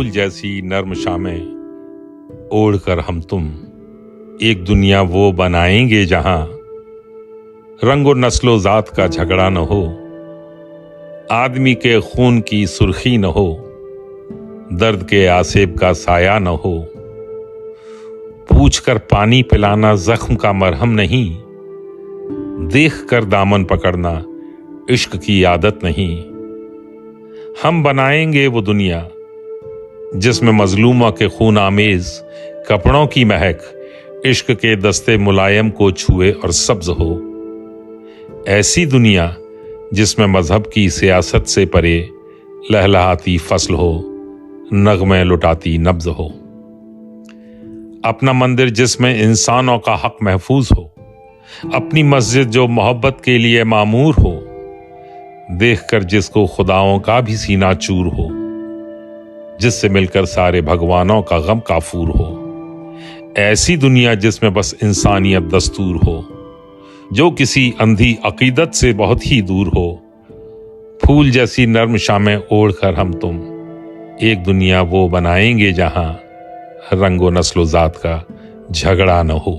फूल जैसी नर्म शामें ओढ़ कर हम तुम एक दुनिया वो बनाएंगे जहां रंगो नस्लो जात का झगड़ा न हो, आदमी के खून की सुर्खी न हो, दर्द के आसेब का साया न हो। पूछ कर पानी पिलाना जख्म का मरहम नहीं, देख कर दामन पकड़ना इश्क की आदत नहीं। हम बनाएंगे वो दुनिया जिसमें मजलूमा के खून आमेज कपड़ों की महक इश्क के दस्ते मुलायम को छुए और सब्ज हो। ऐसी दुनिया जिसमें मजहब की सियासत से परे लहलहाती फसल हो, नगमे लुटाती नब्ज हो। अपना मंदिर जिसमें इंसानों का हक महफूज हो, अपनी मस्जिद जो मोहब्बत के लिए मामूर हो, देखकर जिसको खुदाओं का भी सीना चूर हो, जिससे मिलकर सारे भगवानों का गम काफूर हो। ऐसी दुनिया जिसमें बस इंसानियत दस्तूर हो, जो किसी अंधी अकीदत से बहुत ही दूर हो। फूल जैसी नर्म शामें ओढ़ कर हम तुम एक दुनिया वो बनाएंगे जहां रंगो नस्लो जात का झगड़ा न हो।